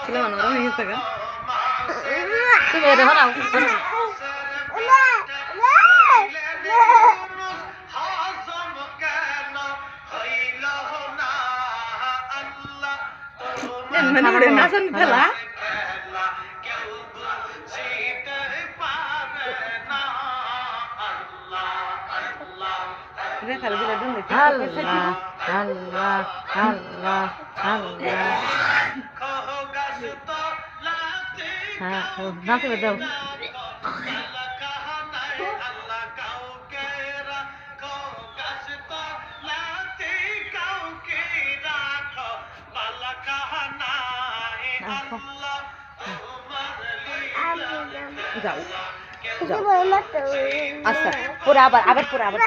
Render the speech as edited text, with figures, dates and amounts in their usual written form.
Sila mana orang itu kan? Sila ada orang. Mana udah nasan pula? Ini kalau bila dulu Allah, Allah, Allah, Allah. নাচে দাও যাও আচ্ছা পুরা আবার পুরা আবার